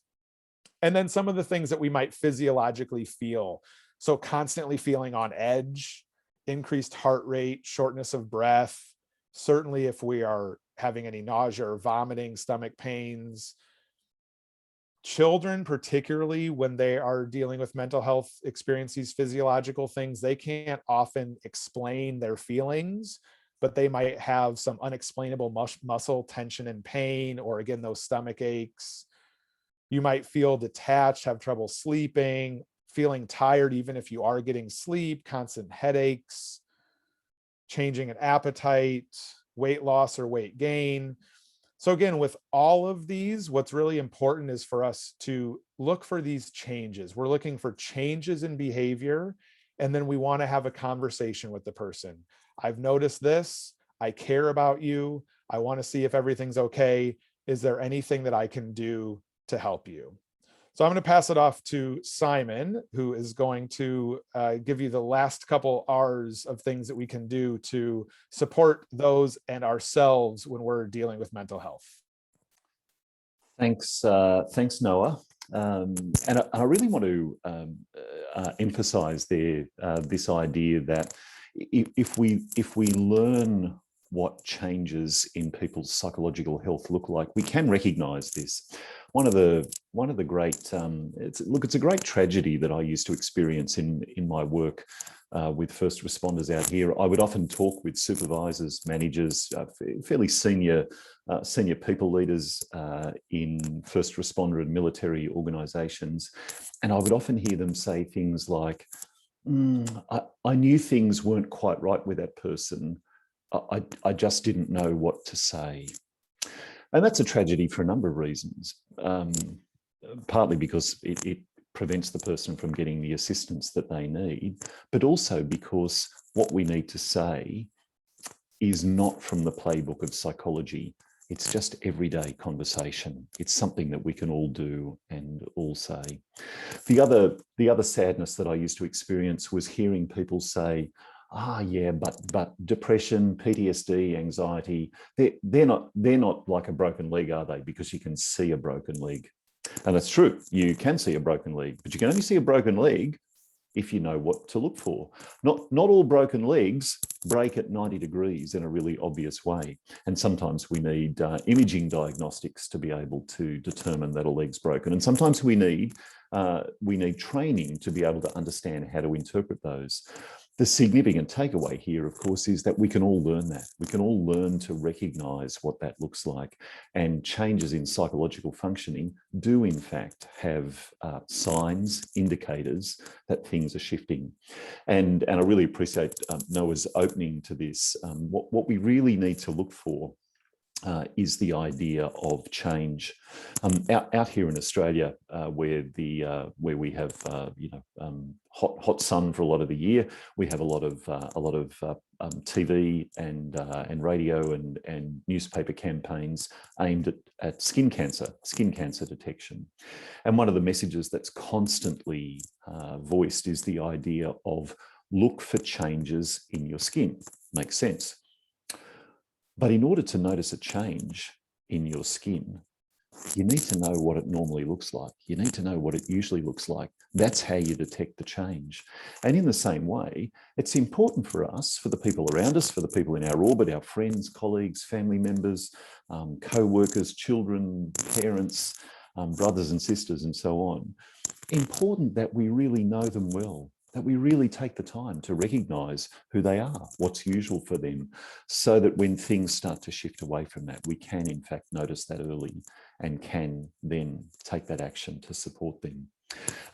[SPEAKER 2] And then some of the things that we might physiologically feel. So constantly feeling on edge, increased heart rate, shortness of breath. Certainly if we are having any nausea or vomiting, stomach pains, children, particularly when they are dealing with mental health, experience these physiological things, they can't often explain their feelings, but they might have some unexplainable muscle tension and pain, or again, those stomach aches. You might feel detached, have trouble sleeping, feeling tired even if you are getting sleep, constant headaches, changing in appetite, weight loss or weight gain. So again, with all of these, what's really important is for us to look for these changes. We're looking for changes in behavior, and then we want to have a conversation with the person. I've noticed this. I care about you. I want to see if everything's okay. Is there anything that I can do to help you? So I'm going to pass it off to Simon, who is going to give you the last couple R's of things that we can do to support those and ourselves when we're dealing with mental health.
[SPEAKER 3] Thanks, Noah. And I really want to emphasize there this idea that if we learn what changes in people's psychological health look like, we can recognize this. One of the great it's a great tragedy that I used to experience in my work with first responders out here. I would often talk with supervisors, managers, fairly senior people leaders in first responder and military organizations, and I would often hear them say things like, I knew things weren't quite right with that person. I just didn't know what to say. And that's a tragedy for a number of reasons, partly because it prevents the person from getting the assistance that they need, but also because what we need to say is not from the playbook of psychology. It's just everyday conversation. It's something that we can all do and all say. The other sadness that I used to experience was hearing people say, yeah, but depression, PTSD, anxiety, they're not like a broken leg, are they? Because you can see a broken leg. And that's true, you can see a broken leg, but you can only see a broken leg if you know what to look for. Not all broken legs break at 90 degrees in a really obvious way. And sometimes we need imaging diagnostics to be able to determine that a leg's broken. And sometimes we need training to be able to understand how to interpret those. The significant takeaway here, of course, is that we can all learn that. We can all learn to recognize what that looks like. And changes in psychological functioning do, in fact, have signs, indicators that things are shifting. And I really appreciate Noah's opening to this. What we really need to look for is the idea of change. Out here in Australia, where we have hot sun for a lot of the year, we have a lot of TV and radio and newspaper campaigns aimed at skin cancer detection. And one of the messages that's constantly voiced is the idea of look for changes in your skin. Makes sense. But in order to notice a change in your skin, you need to know what it normally looks like. You need to know what it usually looks like. That's how you detect the change. And in the same way, it's important for us, for the people around us, for the people in our orbit, our friends, colleagues, family members, co-workers, children, parents, brothers and sisters, and so on. Important that we really know them well, that we really take the time to recognize who they are, what's usual for them, so that when things start to shift away from that, we can in fact notice that early and can then take that action to support them.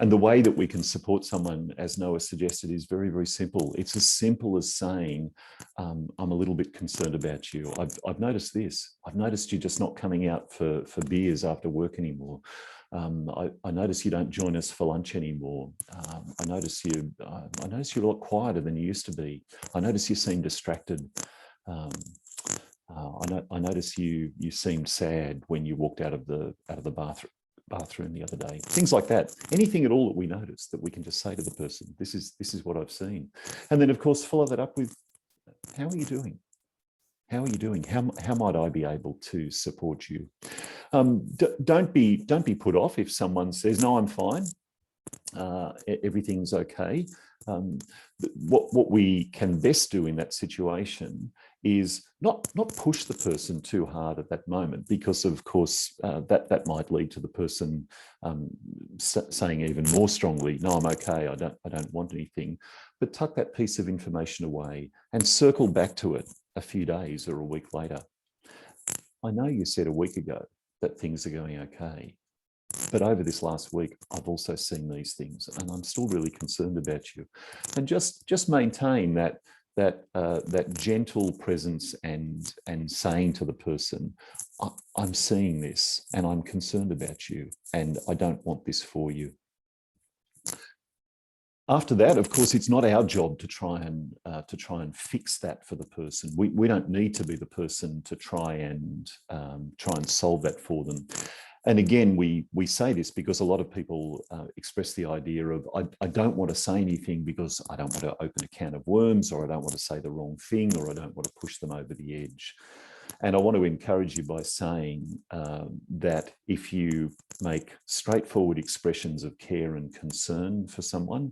[SPEAKER 3] And the way that we can support someone, as Noah suggested, is very, very simple. It's as simple as saying, I'm a little bit concerned about you. I've noticed this. I've noticed you're just not coming out for beers after work anymore. I notice you don't join us for lunch anymore. I notice you're a lot quieter than you used to be. I notice you seem distracted. I notice you seemed sad when you walked out of the bathroom the other day. Things like that. Anything at all that we notice that we can just say to the person, this is what I've seen. And then of course follow that up with, how are you doing? How are you doing? How might I be able to support you? Don't be put off if someone says, no, I'm fine. Everything's okay. What we can best do in that situation is not push the person too hard at that moment, because of course that might lead to the person saying even more strongly, no, I'm okay, I don't want anything. But tuck that piece of information away and circle back to it a few days or a week later. I know you said a week ago that things are going okay, but over this last week, I've also seen these things, and I'm still really concerned about you. And just maintain that gentle presence and saying to the person, I'm seeing this, and I'm concerned about you, and I don't want this for you. After that, of course, it's not our job to try and fix that for the person. We don't need to be the person to try and solve that for them. And again, we say this because a lot of people express the idea of, I don't want to say anything because I don't want to open a can of worms, or I don't want to say the wrong thing, or I don't want to push them over the edge. And I want to encourage you by saying that if you make straightforward expressions of care and concern for someone,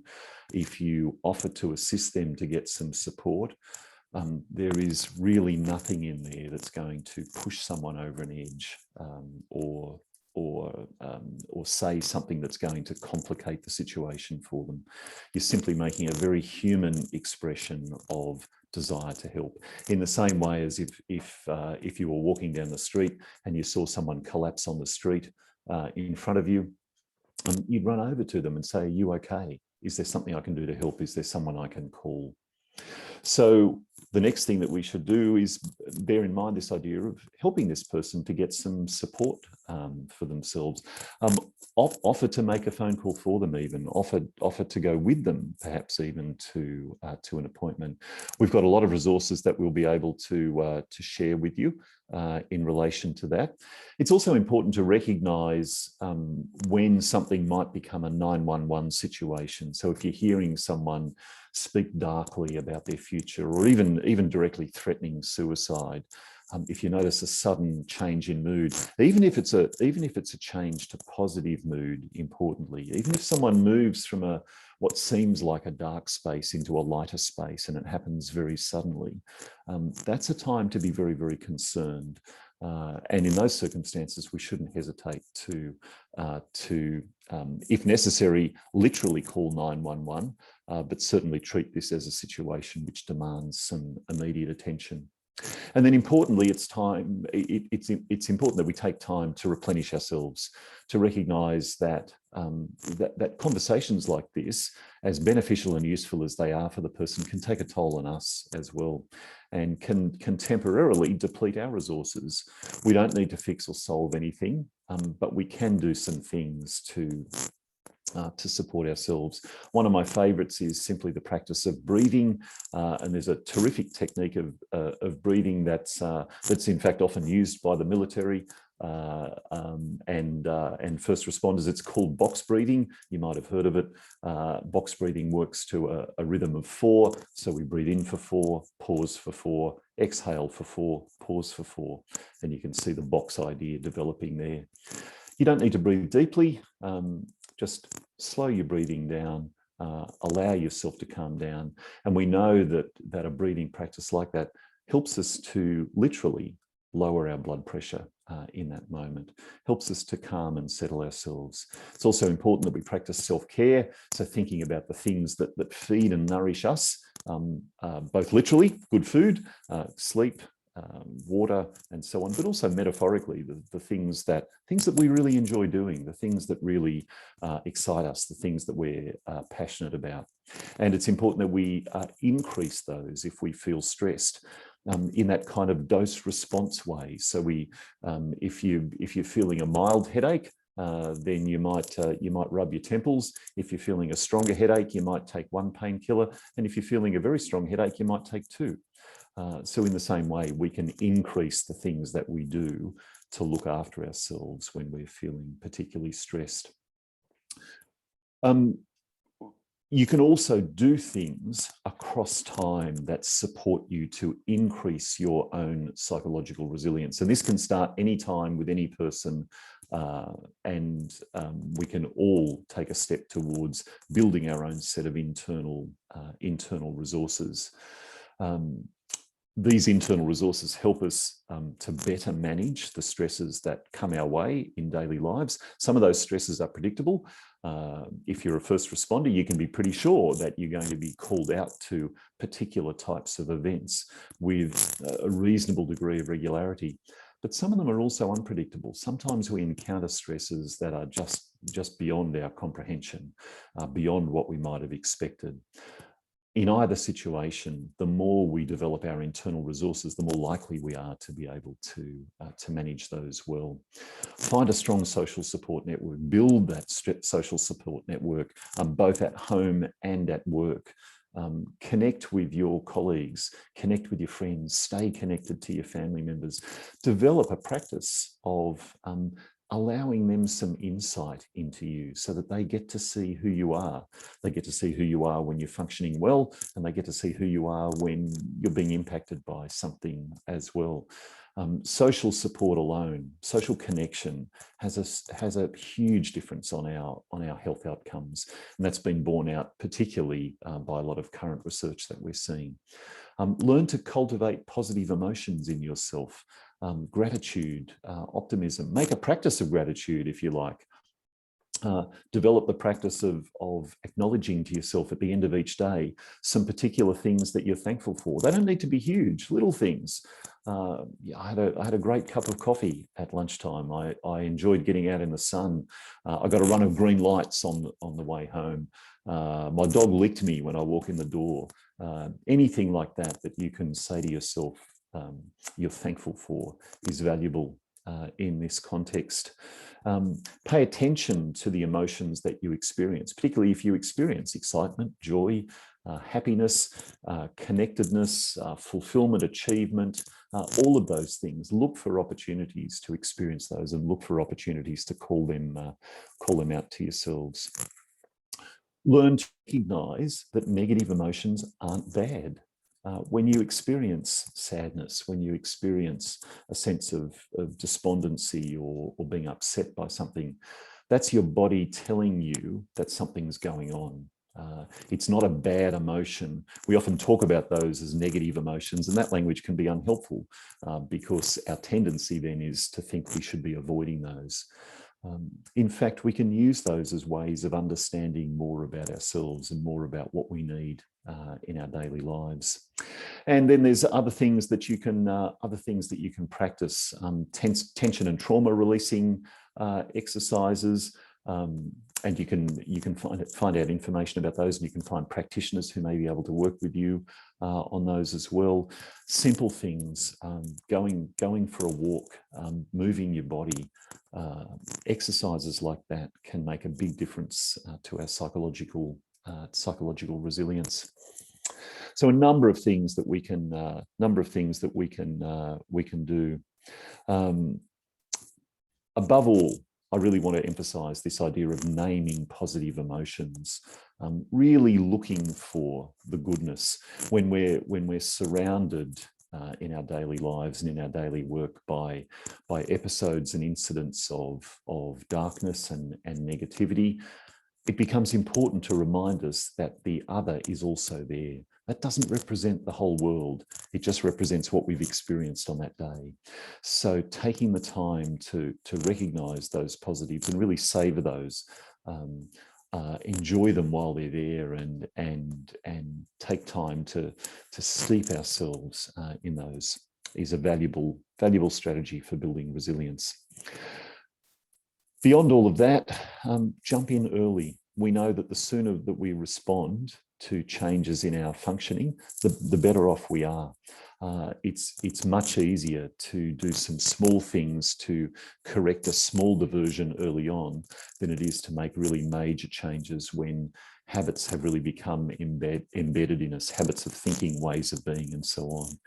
[SPEAKER 3] if you offer to assist them to get some support, there is really nothing in there that's going to push someone over an edge or say something that's going to complicate the situation for them. You're simply making a very human expression of desire to help. In the same way as if you were walking down the street and you saw someone collapse on the street in front of you, you'd run over to them and say, are you okay? Is there something I can do to help? Is there someone I can call? So the next thing that we should do is bear in mind this idea of helping this person to get some support for themselves. Offer to make a phone call for them, even offer to go with them, perhaps even to an appointment. We've got a lot of resources that we'll be able to share with you in relation to that. It's also important to recognise when something might become a 911 situation. So if you're hearing someone speak darkly about their future, or even directly threatening suicide, if you notice a sudden change in mood, even if it's a change to positive mood, importantly, even if someone moves from what seems like a dark space into a lighter space, and it happens very suddenly, that's a time to be very, very concerned. And in those circumstances, we shouldn't hesitate to if necessary, literally call 911, but certainly treat this as a situation which demands some immediate attention. And then importantly, it's important that we take time to replenish ourselves, to recognise that that conversations like this, as beneficial and useful as they are for the person, can take a toll on us as well, and can temporarily deplete our resources. We don't need to fix or solve anything, but we can do some things to support ourselves. One of my favorites is simply the practice of breathing, and there's a terrific technique of breathing that's in fact often used by the military and first responders. It's called box breathing. You might have heard of it. Box breathing works to a rhythm of 4. So we breathe in for 4, pause for 4, exhale for 4, pause for 4, and you can see the box idea developing there. You don't need to breathe deeply. Just slow your breathing down, allow yourself to calm down. And we know that a breathing practice like that helps us to literally lower our blood pressure in that moment, helps us to calm and settle ourselves. It's also important that we practice self-care, so thinking about the things that feed and nourish us, both literally, good food, sleep, water, and so on, but also metaphorically, the things that we really enjoy doing, the things that really excite us, the things that we're passionate about. And it's important that we increase those if we feel stressed, in that kind of dose response way. So if you're feeling a mild headache, then you might rub your temples. If you're feeling a stronger headache, you might take 1 painkiller, and if you're feeling a very strong headache, you might take 2. So in the same way, we can increase the things that we do to look after ourselves when we're feeling particularly stressed. You can also do things across time that support you to increase your own psychological resilience. And this can start anytime with any person, and we can all take a step towards building our own set of internal resources. These internal resources help us to better manage the stresses that come our way in daily lives. Some of those stresses are predictable. If you're a first responder, you can be pretty sure that you're going to be called out to particular types of events with a reasonable degree of regularity. But some of them are also unpredictable. Sometimes we encounter stresses that are just beyond our comprehension, beyond what we might have expected. In either situation, the more we develop our internal resources, the more likely we are to be able to manage those well. Find a strong social support network, build that social support network, both at home and at work. Connect with your colleagues, connect with your friends, stay connected to your family members. Develop a practice of allowing them some insight into you so that they get to see who you are. They get to see who you are when you're functioning well, and they get to see who you are when you're being impacted by something as well. Social support alone, social connection has a huge difference on our health outcomes. And that's been borne out particularly by a lot of current research that we're seeing. Learn to cultivate positive emotions in yourself. Gratitude, optimism. Make a practice of gratitude, if you like. Develop the practice of acknowledging to yourself at the end of each day some particular things that you're thankful for. They don't need to be huge, little things. I had a great cup of coffee at lunchtime. I enjoyed getting out in the sun. I got a run of green lights on the way home. My dog licked me when I walk in the door. Anything like that you can say to yourself you're thankful for is valuable in this context. Pay attention to the emotions that you experience, particularly if you experience excitement, joy, happiness, connectedness, fulfillment, achievement, all of those things. Look for opportunities to experience those and look for opportunities to call them out to yourselves. Learn to recognize that negative emotions aren't bad. When you experience sadness, when you experience a sense of despondency or being upset by something, that's your body telling you that something's going on. It's not a bad emotion. We often talk about those as negative emotions, and that language can be unhelpful because our tendency then is to think we should be avoiding those. In fact, we can use those as ways of understanding more about ourselves and more about what we need in our daily lives. And then there's other things that you can practice. Tension and trauma releasing exercises. And you can find out information about those, and you can find practitioners who may be able to work with you on those as well. Simple things, going for a walk, moving your body, exercises like that can make a big difference to our psychological resilience. So a number of things that we can do. Above all, I really want to emphasize this idea of naming positive emotions, really looking for the goodness when we're surrounded in our daily lives and in our daily work by episodes and incidents of darkness and negativity. It becomes important to remind us that the other is also there. That doesn't represent the whole world. It just represents what we've experienced on that day. So taking the time to recognize those positives and really savor those, enjoy them while they're there, and take time to steep ourselves in those is a valuable strategy for building resilience. Beyond all of that, jump in early. We know that the sooner that we respond to changes in our functioning, the better off we are. It's much easier to do some small things to correct a small diversion early on than it is to make really major changes when habits have really become embedded in us, habits of thinking, ways of being, and so on.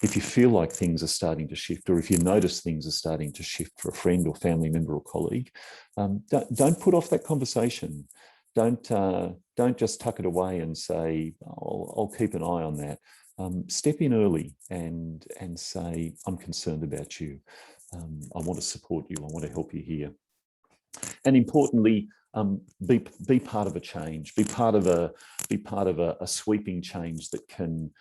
[SPEAKER 3] If you feel like things are starting to shift, or if you notice things are starting to shift for a friend or family member or colleague, don't put off that conversation. Don't just tuck it away and say, I'll keep an eye on that. Step in early and say, I'm concerned about you. I want to support you. I want to help you here. And importantly, be part of a change. Be part of a sweeping change that can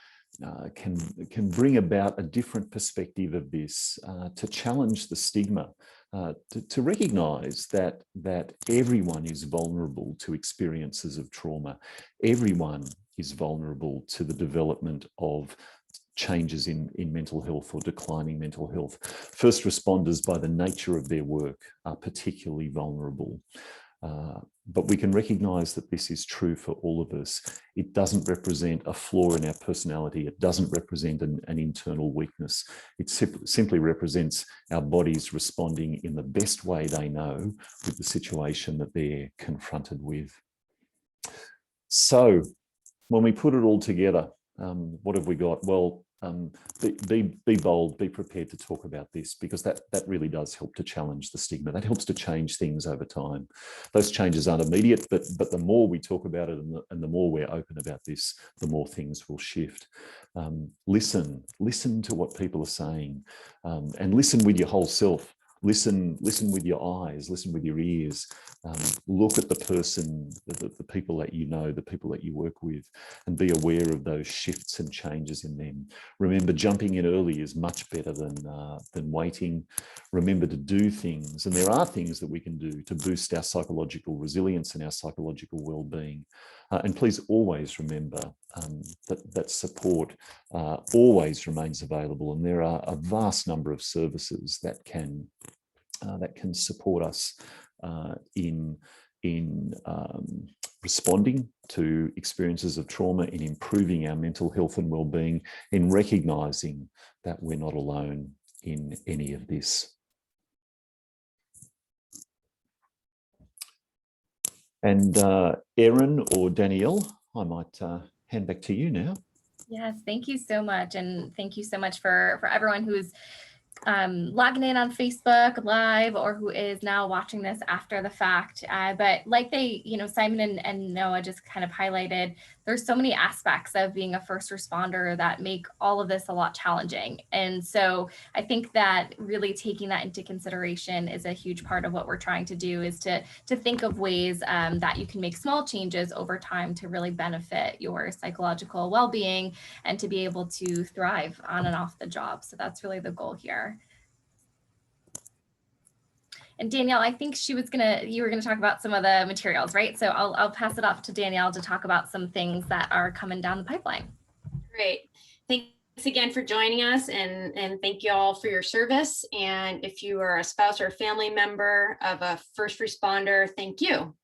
[SPEAKER 3] can bring about a different perspective of this, to challenge the stigma, to recognize that everyone is vulnerable to experiences of trauma. Everyone is vulnerable to the development of changes in mental health or declining mental health. First responders, by the nature of their work, are particularly vulnerable. But we can recognize that this is true for all of us. It doesn't represent a flaw in our personality. It doesn't represent an internal weakness. It simply represents our bodies responding in the best way they know with the situation that they're confronted with. So when we put it all together, what have we got? Well, be bold, be prepared to talk about this, because that really does help to challenge the stigma. That helps to change things over time. Those changes aren't immediate, but the more we talk about it and the more we're open about this, the more things will shift. Listen to what people are saying, and listen with your whole self. Listen with your eyes, listen with your ears. Look at the person, the people that you know, the people that you work with, and be aware of those shifts and changes in them. Remember, jumping in early is much better than waiting. Remember to do things, and there are things that we can do to boost our psychological resilience and our psychological well-being. And please always remember that support always remains available, and there are a vast number of services that can support us in responding to experiences of trauma, in improving our mental health and well-being, in recognizing that we're not alone in any of this. And Erin or Danielle, I might hand back to you now.
[SPEAKER 1] Yes, thank you so much. And thank you so much for everyone who's logging in on Facebook Live, or who is now watching this after the fact. But like Simon and Noah just kind of highlighted, there's so many aspects of being a first responder that make all of this a lot challenging. And so I think that really taking that into consideration is a huge part of what we're trying to do, is to think of ways that you can make small changes over time to really benefit your psychological well-being and to be able to thrive on and off the job. So that's really the goal here. And Danielle, I think you were gonna talk about some of the materials, right? So I'll pass it off to Danielle to talk about some things that are coming down the pipeline.
[SPEAKER 4] Great. Thanks again for joining us, and thank you all for your service. And if you are a spouse or a family member of a first responder, thank you.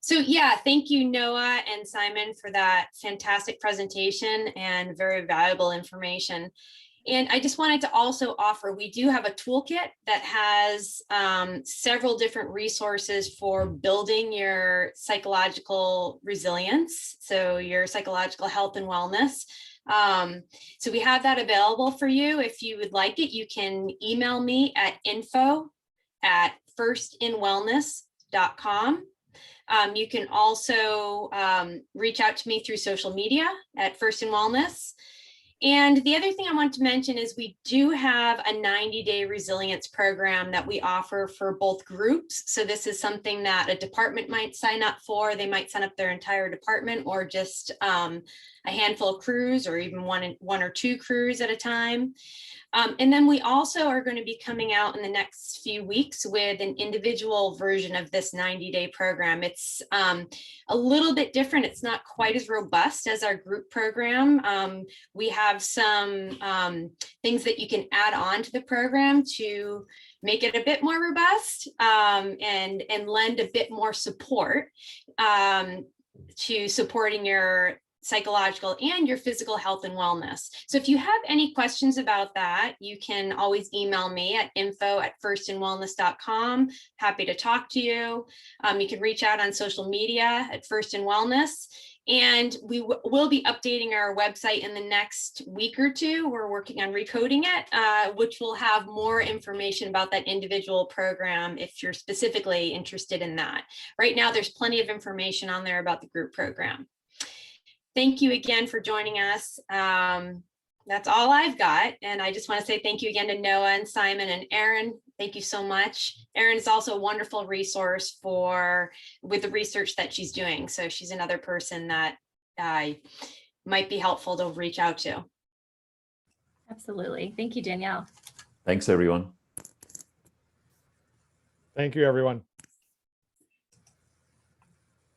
[SPEAKER 4] So yeah, thank you, Noah and Simon, for that fantastic presentation and very valuable information. And I just wanted to also offer, we do have a toolkit that has several different resources for building your psychological resilience, so your psychological health and wellness. So we have that available for you. If you would like it, you can email me at info@firstinwellness.com. You can also reach out to me through social media at First in Wellness. And the other thing I want to mention is we do have a 90-day resilience program that we offer for both groups. So this is something that a department might sign up for. They might sign up their entire department, or just a handful of crews, or even one or two crews at a time. And then we also are going to be coming out in the next few weeks with an individual version of this 90-day program. It's a little bit different. It's not quite as robust as our group program. We have some things that you can add on to the program to make it a bit more robust, and lend a bit more support to supporting your psychological and your physical health and wellness. So if you have any questions about that, you can always email me at info@firstinwellness.com. Happy to talk to you. You can reach out on social media at First in Wellness. And we will be updating our website in the next week or two. We're working on recoding it, which will have more information about that individual program if you're specifically interested in that. Right now, there's plenty of information on there about the group program. Thank you again for joining us. That's all I've got. And I just want to say thank you again to Noah and Simon and Erin. Thank you so much. Erin is also a wonderful resource with the research that she's doing. So she's another person that might be helpful to reach out to.
[SPEAKER 1] Absolutely. Thank you, Danielle.
[SPEAKER 3] Thanks, everyone.
[SPEAKER 2] Thank you, everyone.